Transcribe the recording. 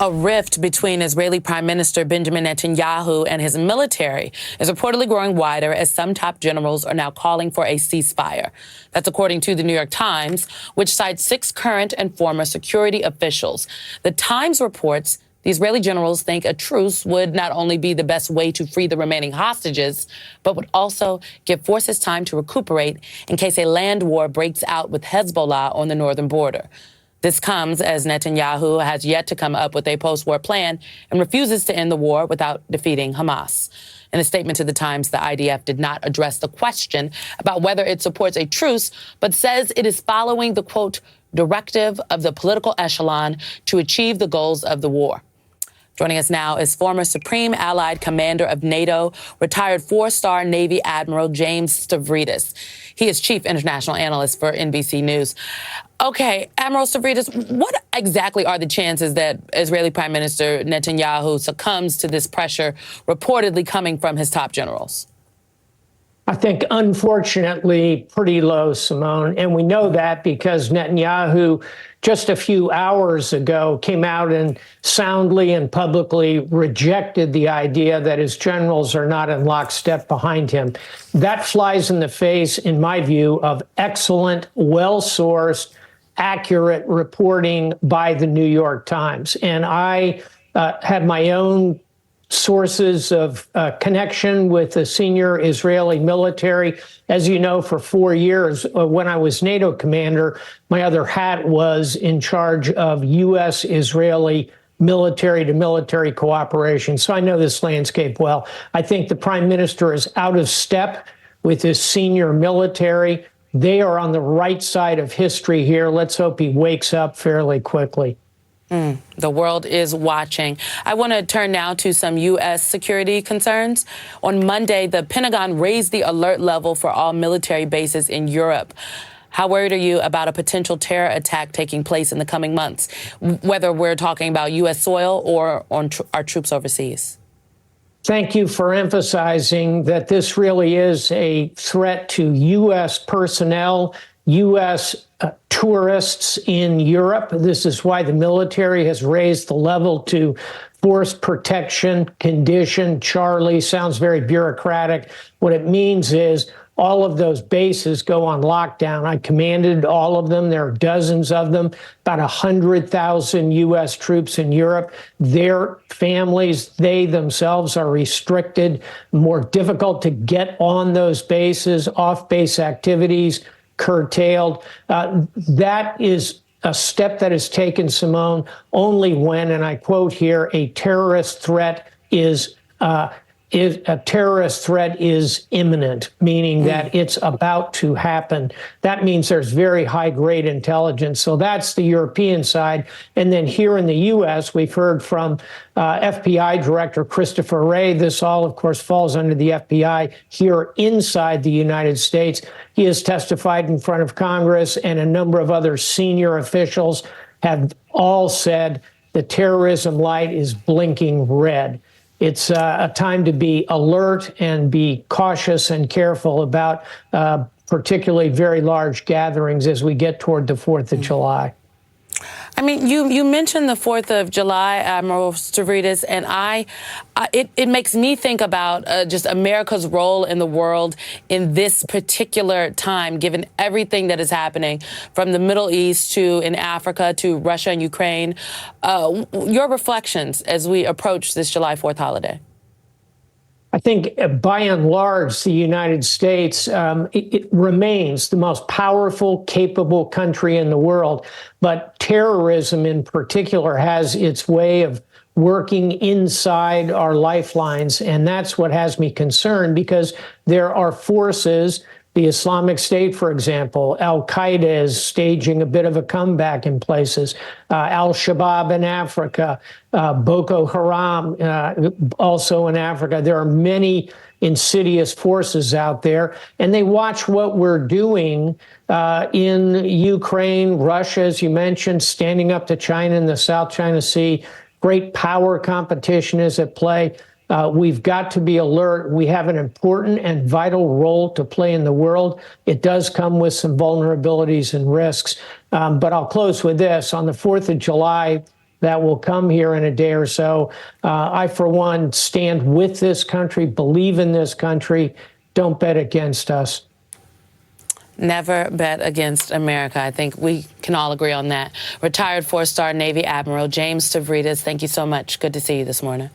A rift between Israeli Prime Minister Benjamin Netanyahu and his military is reportedly growing wider as some top generals are now calling for a ceasefire. That's according to the New York Times, which cites 6 current and former security officials. The Times reports the Israeli generals think a truce would not only be the best way to free the remaining hostages, but would also give forces time to recuperate in case a land war breaks out with Hezbollah on the northern border. This comes as Netanyahu has yet to come up with a post-war plan and refuses to end the war without defeating Hamas. In a statement to the Times, the IDF did not address the question about whether it supports a truce, but says it is following the, quote, directive of the political echelon to achieve the goals of the war. Joining us now is former Supreme Allied Commander of NATO, retired 4-star Navy Admiral James Stavridis. He is Chief International Analyst for NBC News. Okay, Admiral Stavridis, what exactly are the chances that Israeli Prime Minister Netanyahu succumbs to this pressure reportedly coming from his top generals? I think, unfortunately, pretty low, Simone. And we know that because Netanyahu, just a few hours ago, came out and soundly and publicly rejected the idea that his generals are not in lockstep behind him. That flies in the face, in my view, of excellent, well-sourced, accurate reporting by the New York Times. And I had my own sources of connection with the senior Israeli military. As you know, for 4 years, when I was NATO commander, my other hat was in charge of U.S.-Israeli military-to-military cooperation. So I know this landscape well. I think the prime minister is out of step with his senior military. They are on the right side of history here. Let's hope he wakes up fairly quickly. The world is watching. I want to turn now to some U.S. security concerns. On Monday, the Pentagon raised the alert level for all military bases in Europe. How worried are you about a potential terror attack taking place in the coming months, whether we're talking about U.S. soil or on our troops overseas? Thank you for emphasizing that this really is a threat to U.S. personnel, U.S. Tourists in Europe. This is why the military has raised the level to force protection condition. Charlie sounds very bureaucratic. What it means is all of those bases go on lockdown. I commanded all of them. There are dozens of them, about 100,000 U.S. troops in Europe. Their families, they themselves are restricted, more difficult to get on those bases, off-base activities curtailed. That is a step that is taken, Simone, only when, and I quote here, a terrorist threat is imminent, meaning that it's about to happen. That means there's very high-grade intelligence. So that's the European side. And then here in the U.S., we've heard from FBI Director Christopher Wray. This all, of course, falls under the FBI here inside the United States. He has testified in front of Congress, and a number of other senior officials have all said the terrorism light is blinking red. It's a time to be alert and be cautious and careful about particularly very large gatherings as we get toward the 4th of July. I mean, you mentioned the 4th of July, Admiral Stavridis, and it makes me think about just America's role in the world in this particular time, given everything that is happening from the Middle East to in Africa to Russia and Ukraine. Your reflections as we approach this July 4th holiday. I think by and large, the United States, it remains the most powerful, capable country in the world. But terrorism in particular has its way of working inside our lifelines. And that's what has me concerned, because there are forces, the Islamic State, for example, Al-Qaeda is staging a bit of a comeback in places, Al-Shabaab in Africa, Boko Haram also in Africa. There are many insidious forces out there, and they watch what we're doing in Ukraine, Russia, as you mentioned, standing up to China in the South China Sea. Great power competition is at play. We've got to be alert. We have an important and vital role to play in the world. It does come with some vulnerabilities and risks. But I'll close with this. On the 4th of July, that will come here in a day or so. I, for one, stand with this country, believe in this country. Don't bet against us. Never bet against America. I think we can all agree on that. Retired 4-star Navy Admiral James Stavridis, thank you so much. Good to see you this morning.